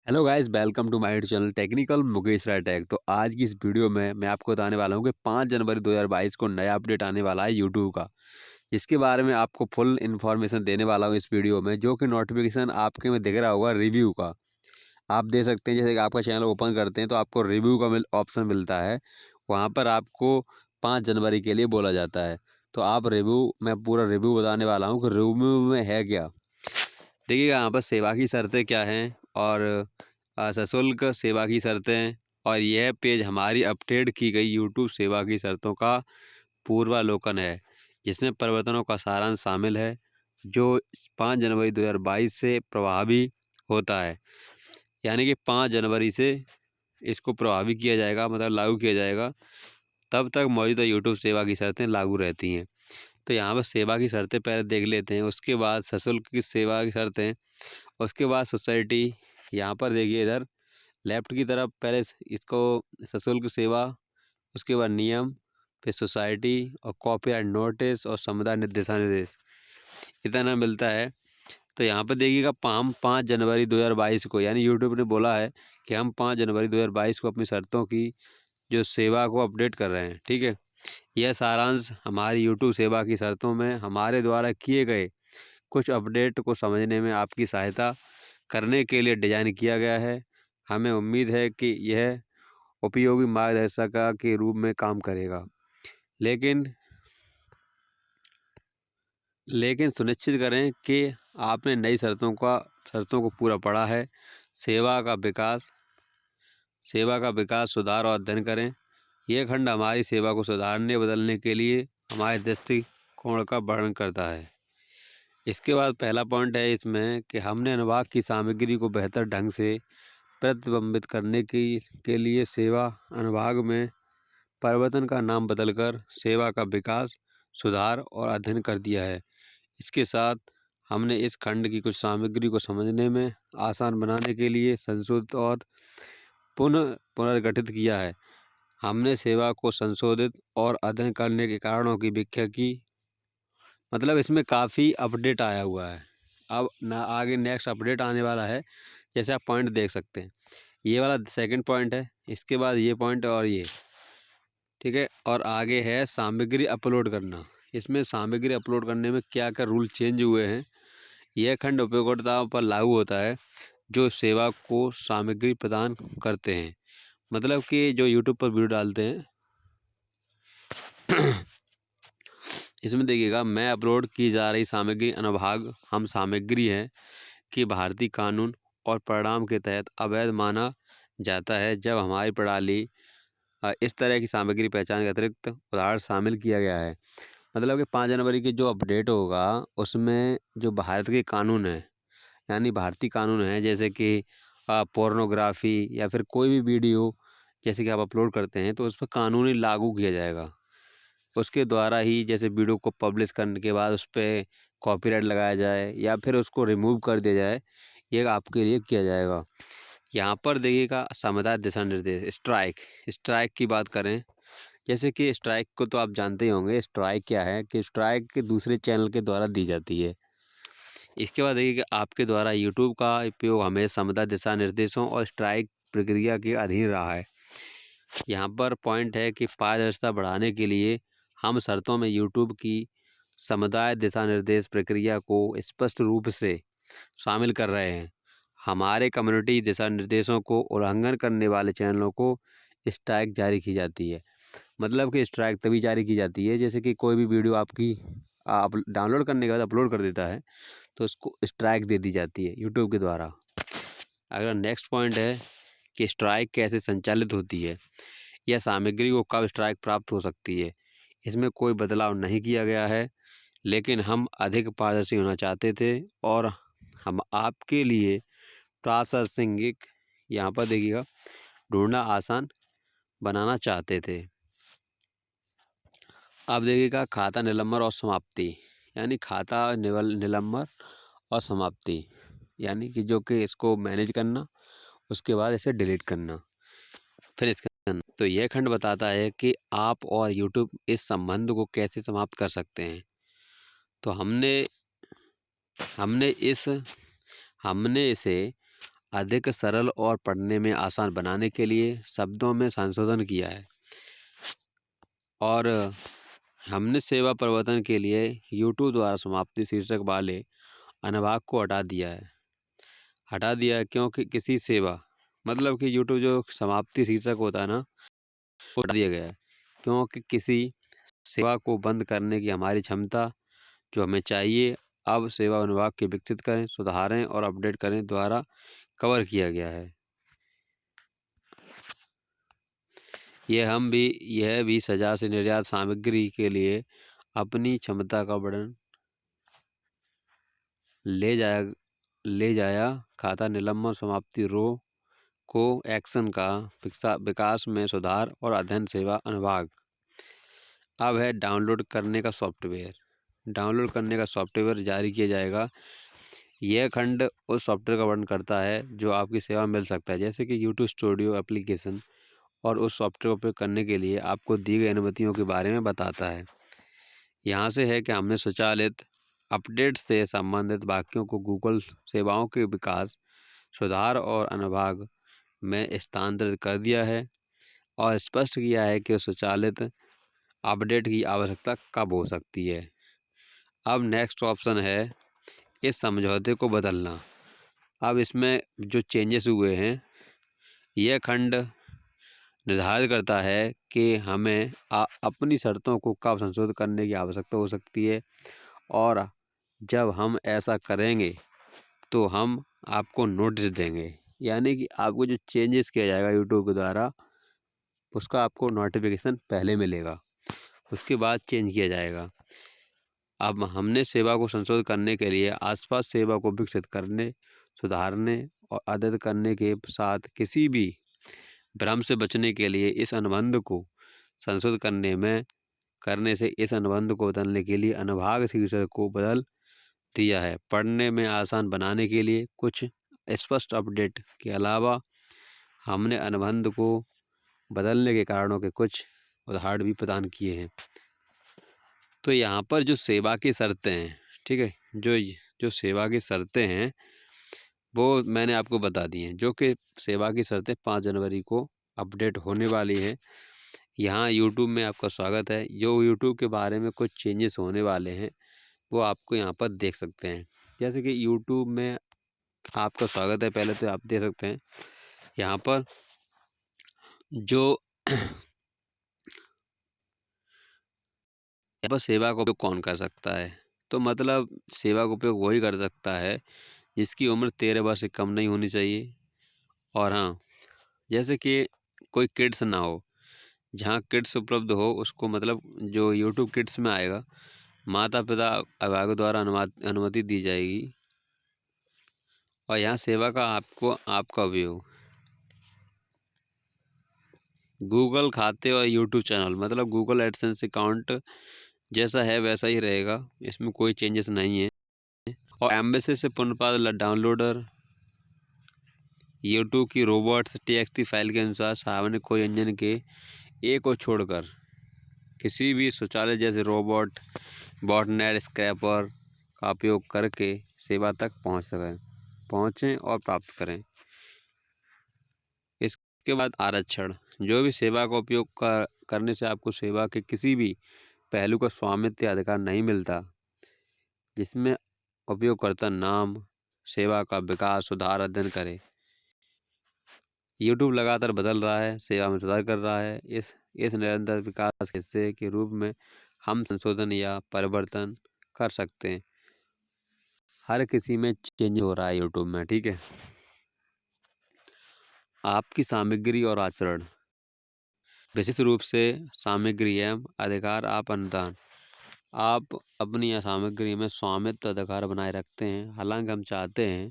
Hello guys, welcome to my channel technical Mukesh Rai tech. तो आज की इस वीडियो में मैं आपको बताने वाला हूं कि 5 जनवरी 2022 को नया अपडेट आने वाला है यूट्यूब का। इसके बारे में आपको फुल इन्फॉर्मेशन देने वाला हूं इस वीडियो में, जो कि नोटिफिकेशन आपके में दिख रहा होगा रिव्यू का। आप देख सकते हैं, जैसे कि आपका चैनल ओपन करते हैं तो आपको रिव्यू का ऑप्शन मिलता है। वहाँ पर आपको 5 जनवरी के लिए बोला जाता है। तो आप रिव्यू मैं पूरा रिव्यू बताने वाला हूँ कि रिव्यू में है क्या। देखिएगा यहाँ पर सेवा की शर्तें क्या हैं और सशुल्क सेवा की शर्तें, और यह पेज हमारी अपडेट की गई यूट्यूब सेवा की शर्तों का पूर्वावलोकन है, जिसमें परिवर्तनों का सारांश शामिल है जो 5 जनवरी 2022 से प्रभावी होता है। यानी कि 5 जनवरी से इसको प्रभावी किया जाएगा, मतलब लागू किया जाएगा। तब तक मौजूदा यूट्यूब सेवा की शर्तें लागू रहती हैं। तो यहाँ पर सेवा की शर्तें पहले देख लेते हैं, उसके बाद सशुल्क की सेवा की शर्तें, उसके बाद सोसाइटी। यहाँ पर देखिए, इधर लेफ्ट की तरफ पहले इसको सशुल्क सेवा, उसके बाद नियम, फिर सोसाइटी और कॉपीराइट नोटिस और समुदाय दिशा निर्देश, इतना मिलता है। तो यहाँ पर देखिएगा, हम 5 जनवरी 2022 को, यानी यूट्यूब ने बोला है कि हम 5 जनवरी 2022 को अपनी शर्तों की जो सेवा को अपडेट कर रहे हैं। ठीक है, यह सारांश हमारी यूट्यूब सेवा की शर्तों में हमारे द्वारा किए गए कुछ अपडेट को समझने में आपकी सहायता करने के लिए डिज़ाइन किया गया है। हमें उम्मीद है कि यह उपयोगी मार्गदर्शिका के रूप में काम करेगा। लेकिन लेकिन सुनिश्चित करें कि आपने नई शर्तों को पूरा पढ़ा है। सेवा का विकास सुधार और अध्ययन करें। यह खंड हमारी सेवा को सुधारने बदलने के लिए हमारे दृष्टिकोण का वर्णन करता है। इसके बाद पहला पॉइंट है इसमें कि हमने अनुभाग की सामग्री को बेहतर ढंग से प्रतिबिंबित करने के लिए सेवा अनुभाग में परिवर्तन का नाम बदलकर सेवा का विकास, सुधार और अध्ययन कर दिया है। इसके साथ हमने इस खंड की कुछ सामग्री को समझने में आसान बनाने के लिए संशोधित और पुनर्गठित किया है। हमने सेवा को संशोधित और अध्ययन करने के कारणों की व्याख्या की। मतलब इसमें काफ़ी अपडेट आया हुआ है। अब ना आगे नेक्स्ट अपडेट आने वाला है, जैसे आप पॉइंट देख सकते हैं। ये वाला सेकंड पॉइंट है, इसके बाद ये पॉइंट और ये, ठीक है। और आगे है सामग्री अपलोड करना। इसमें सामग्री अपलोड करने में क्या क्या रूल चेंज हुए हैं। यह खंड उपयोगकर्ताओं पर लागू होता है जो सेवा को सामग्री प्रदान करते हैं। मतलब कि जो यूट्यूब पर वीडियो डालते हैं इसमें देखिएगा, मैं अपलोड की जा रही सामग्री अनुभाग हम सामग्री है कि भारतीय कानून और परिणाम के तहत अवैध माना जाता है जब हमारी प्रणाली इस तरह की सामग्री पहचान के अतिरिक्त उदाहरण शामिल किया गया है। मतलब कि 5 जनवरी की जो अपडेट होगा उसमें जो भारत के कानून है, यानी भारतीय कानून है, जैसे कि पोर्नोग्राफी या फिर कोई भी वीडियो जैसे कि आप अपलोड करते हैं तो उस पर कानूनी लागू किया जाएगा। उसके द्वारा ही, जैसे वीडियो को पब्लिश करने के बाद उस पर कॉपीराइट लगाया जाए या फिर उसको रिमूव कर दिया जाए, ये आपके लिए किया जाएगा। यहाँ पर देखिएगा, समुदाय दिशा निर्देश, स्ट्राइक की बात करें, जैसे कि स्ट्राइक को तो आप जानते ही होंगे। स्ट्राइक क्या है कि स्ट्राइक दूसरे चैनल के द्वारा दी जाती है। इसके बाद देखिए कि आपके द्वारा यूट्यूब का उपयोग हमेशा समुदाय दिशा निर्देशों और स्ट्राइक प्रक्रिया के अधीन रहा है। यहाँ पर पॉइंट है कि पारदर्शिता बढ़ाने के लिए हम शर्तों में यूट्यूब की समुदाय दिशा निर्देश प्रक्रिया को स्पष्ट रूप से शामिल कर रहे हैं। हमारे कम्युनिटी दिशा निर्देशों को उल्लंघन करने वाले चैनलों को स्ट्राइक जारी की जाती है। मतलब कि स्ट्राइक तभी जारी की जाती है, जैसे कि कोई भी वीडियो आपकी आप डाउनलोड करने के बाद अपलोड कर देता है तो उसको स्ट्राइक दे दी जाती है यूट्यूब के द्वारा। अगला नेक्स्ट पॉइंट है कि स्ट्राइक कैसे संचालित होती है या सामग्री को कब स्ट्राइक प्राप्त हो सकती है। इसमें कोई बदलाव नहीं किया गया है, लेकिन हम अधिक पारदर्शी होना चाहते थे और हम आपके लिए प्रासंगिक, यहाँ पर देखिएगा, ढूंढना आसान बनाना चाहते थे। अब देखिएगा, खाता निलंबन और समाप्ति, यानी खाता निलंबन और समाप्ति, यानी कि जो कि इसको मैनेज करना, उसके बाद इसे डिलीट करना, फिर इसका करना। तो यह खंड बताता है कि आप और यूट्यूब इस संबंध को कैसे समाप्त कर सकते हैं। तो हमने इसे अधिक सरल और पढ़ने में आसान बनाने के लिए शब्दों में संशोधन किया है। और हमने सेवा परिवर्तन के लिए यूट्यूब द्वारा समाप्ति शीर्षक वाले अनुभाग को हटा दिया है क्योंकि किसी सेवा मतलब कि यूट्यूब जो समाप्ति शीर्षक होता है ना, वो हटा दिया गया है क्योंकि किसी सेवा को बंद करने की हमारी क्षमता जो हमें चाहिए अब सेवा अनुभाग के विकसित करें, सुधारें और अपडेट करें द्वारा कवर किया गया है। यह भी सजा से निर्यात सामग्री के लिए अपनी क्षमता का वर्णन ले जाया खाता निलंबन समाप्ति रो को एक्शन का विकास में सुधार और अध्ययन सेवा अनुभाग। अब है डाउनलोड करने का सॉफ्टवेयर जारी किया जाएगा। यह खंड उस सॉफ्टवेयर का वर्णन करता है जो आपकी सेवा में मिल सकता है, जैसे कि यूट्यूब स्टूडियो एप्लीकेशन, और उस सॉफ्टवेयर का उपयोग करने के लिए आपको दी गई अनुमतियों के बारे में बताता है। यहाँ से है कि हमने स्वचालित अपडेट से संबंधित वाक्यों को गूगल सेवाओं के विकास, सुधार और अनुभाग में स्थानांतरित कर दिया है और स्पष्ट किया है कि स्वचालित अपडेट की आवश्यकता कब हो सकती है। अब नेक्स्ट ऑप्शन है इस समझौते को बदलना। अब इसमें जो चेंजेस हुए हैं, यह खंड निर्धारित करता है कि हमें अपनी शर्तों को कब संशोधित करने की आवश्यकता हो सकती है, और जब हम ऐसा करेंगे तो हम आपको नोटिस देंगे। यानी कि आपको जो चेंजेस किया जाएगा यूट्यूब के द्वारा, उसका आपको नोटिफिकेशन पहले मिलेगा, उसके बाद चेंज किया जाएगा। अब हमने सेवा को संशोधित करने के लिए आसपास सेवा को विकसित करने, सुधारने और अद्यतन करने के साथ किसी भी भ्रम से बचने के लिए इस अनुबंध को संशोधित करने से इस अनुबंध को बदलने के लिए अनुभाग शीर्षक को बदल दिया है। पढ़ने में आसान बनाने के लिए कुछ स्पष्ट अपडेट के अलावा हमने अनुबंध को बदलने के कारणों के कुछ उदाहरण भी प्रदान किए हैं। तो यहाँ पर जो सेवा की शर्तें हैं, ठीक है, जो सेवा की शर्तें हैं वो मैंने आपको बता दी हैं, जो कि सेवा की शर्तें 5 जनवरी को अपडेट होने वाली है। यहाँ यूट्यूब में आपका स्वागत है। जो यूट्यूब के बारे में कुछ चेंजेस होने वाले हैं वो आपको यहाँ पर देख सकते हैं। जैसे कि यूट्यूब में आपका स्वागत है, पहले तो आप देख सकते हैं यहाँ पर जो यहाँ पर सेवा का उपयोग कौन कर सकता है। तो मतलब सेवा का उपयोग वही कर सकता है जिसकी उम्र 13 वर्ष से कम नहीं होनी चाहिए। और हाँ, जैसे कि कोई किड्स ना हो, जहाँ किड्स उपलब्ध हो उसको, मतलब जो यूट्यूब किड्स में आएगा, माता पिता अभिभावक द्वारा अनुमति दी जाएगी। और यहाँ सेवा का आपका उपयोग गूगल खाते और यूट्यूब चैनल, मतलब गूगल एडसेंस अकाउंट जैसा है वैसा ही रहेगा, इसमें कोई चेंजेस नहीं है। और एम्बेसी से पुनर्प्राप्त डाउनलोडर, यूट्यूब की रोबोट्स txt फाइल के अनुसार सामान्य कोई इंजन के एक को छोड़कर किसी भी स्वचालित जैसे रोबोट, बॉटनेट, स्क्रैपर का उपयोग करके सेवा तक पहुँचें और प्राप्त करें। इसके बाद आरक्षण, जो भी सेवा का उपयोग करने से आपको सेवा के किसी भी पहलू का स्वामित्व या अधिकार नहीं मिलता, जिसमें उपयोगकर्ता नाम, सेवा का विकास, सुधार, अध्ययन करे। यूट्यूब लगातार बदल रहा है, सेवा में सुधार कर रहा है। इस निरंतर विकास के हिस्से के रूप में हम संशोधन या परिवर्तन कर सकते हैं। हर किसी में चेंज हो रहा है यूट्यूब में, ठीक है। आपकी सामग्री और आचरण, विशेष रूप से सामग्री एवं अधिकार अनुदान। आप अपनी सामग्री में स्वामित्व अधिकार बनाए रखते हैं। हालांकि हम चाहते हैं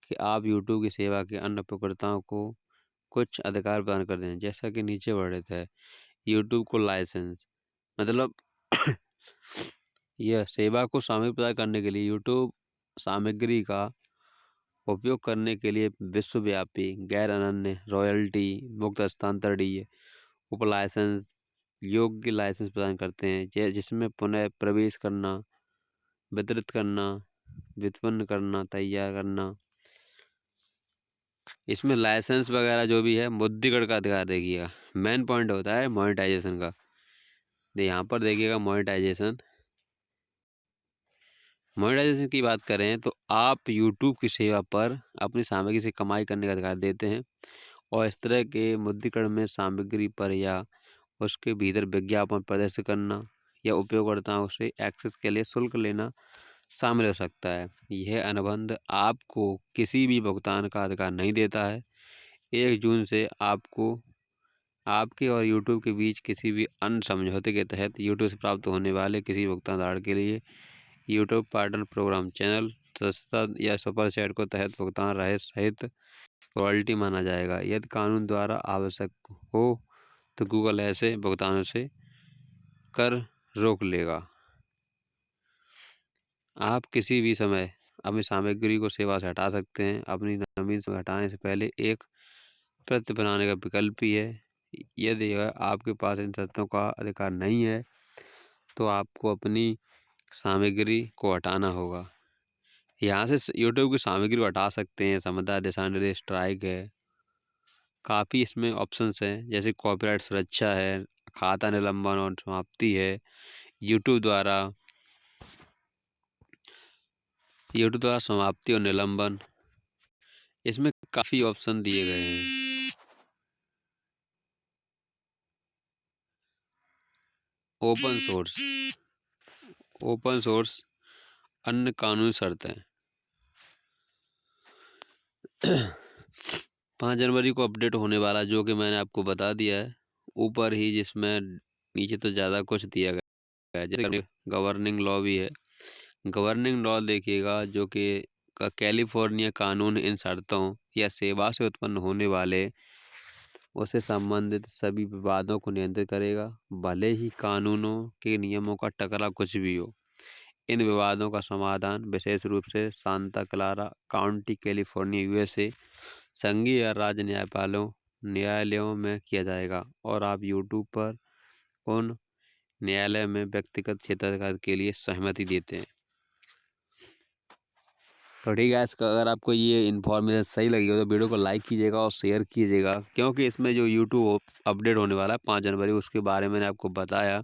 कि आप यूट्यूब की सेवा के अन्य उपयोगकर्ताओं को कुछ अधिकार प्रदान कर दें, जैसा कि नीचे वर्णित है। यूट्यूब को लाइसेंस, मतलब यह सेवा को सामग्री प्रदान करने के लिए यूट्यूब सामग्री का उपयोग करने के लिए विश्वव्यापी गैर अनन्य रॉयल्टी मुक्त हस्तांतरणीय उपलाइसेंस योग्य लाइसेंस प्रदान करते हैं, जिसमें पुनः प्रवेश करना, वितरित करना, व्युत्पन्न करना, तैयार करना, इसमें लाइसेंस वगैरह जो भी है मुद्रीकरण का अधिकार देखिएगा। मेन पॉइंट होता है मोनेटाइजेशन का। यहाँ पर देखिएगा मोनेटाइजेशन की बात करें तो आप यूट्यूब की सेवा पर अपनी सामग्री से कमाई करने का अधिकार देते हैं और इस तरह के मुद्रीकरण में सामग्री पर या उसके भीतर विज्ञापन प्रदर्शित करना या उपयोगकर्ताओं से एक्सेस के लिए शुल्क लेना शामिल हो सकता है। यह अनुबंध आपको किसी भी भुगतान का अधिकार नहीं देता है। 1 जून से आपके और यूट्यूब के बीच किसी भी अन्य समझौते के तहत यूट्यूब से प्राप्त होने वाले किसी भुगतान उदाहरण के लिए यूट्यूब पार्टनर प्रोग्राम चैनल सदस्यता या सुपर चैट को तहत भुगतान रहे सहित रॉयल्टी माना जाएगा। यदि कानून द्वारा आवश्यक हो तो गूगल ऐसे भुगतानों से कर रोक लेगा। आप किसी भी समय अपनी सामग्री को सेवा से हटा सकते हैं। अपनी नवीन से हटाने से पहले एक प्रति बनाने का विकल्प भी है। यदि आपके पास इन शर्तों का अधिकार नहीं है तो आपको अपनी सामग्री को हटाना होगा। यहाँ से यूट्यूब की सामग्री को हटा सकते हैं। समुदाय दिशा निर्देश स्ट्राइक है, काफ़ी इसमें ऑप्शंस हैं जैसे कॉपीराइट सुरक्षा है, खाता निलंबन और समाप्ति है, यूट्यूब द्वारा समाप्ति और निलंबन, इसमें काफ़ी ऑप्शन दिए गए हैं। ओपन सोर्स अन्य कानूनी शर्तें 5 जनवरी को अपडेट होने वाला, जो कि मैंने आपको बता दिया है ऊपर ही, जिसमें नीचे तो ज़्यादा कुछ दिया गया है। जैसे गवर्निंग लॉ भी है। गवर्निंग लॉ देखिएगा जो कि कैलिफोर्निया कानून इन शर्तों या सेवा से उत्पन्न होने वाले उससे संबंधित सभी विवादों को नियंत्रित करेगा, भले ही कानूनों के नियमों का टकराव कुछ भी हो। इन विवादों का समाधान विशेष रूप से Santa Clara county California USA संघीय या राज्य न्यायालयों में किया जाएगा और आप यूट्यूब पर उन न्यायालय में व्यक्तिगत क्षेत्राधिकार के लिए सहमति देते हैं। तो ठीक है, इसका अगर आपको ये इन्फॉर्मेशन सही लगी हो तो वीडियो को लाइक कीजिएगा और शेयर कीजिएगा, क्योंकि इसमें जो यूट्यूब अपडेट होने वाला है 5 जनवरी उसके बारे में मैंने आपको बताया।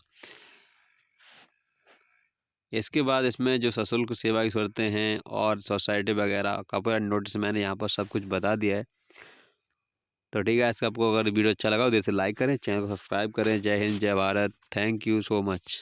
इसके बाद इसमें जो सशुल्क सेवा की शर्तें हैं और सोसाइटी वगैरह कॉपीराइट नोटिस मैंने यहाँ पर सब कुछ बता दिया है। तो ठीक है, इसका आपको अगर वीडियो अच्छा लगा तो इसे लाइक करें, चैनल को सब्सक्राइब करें। जय हिंद, जय Bharat, thank you so much.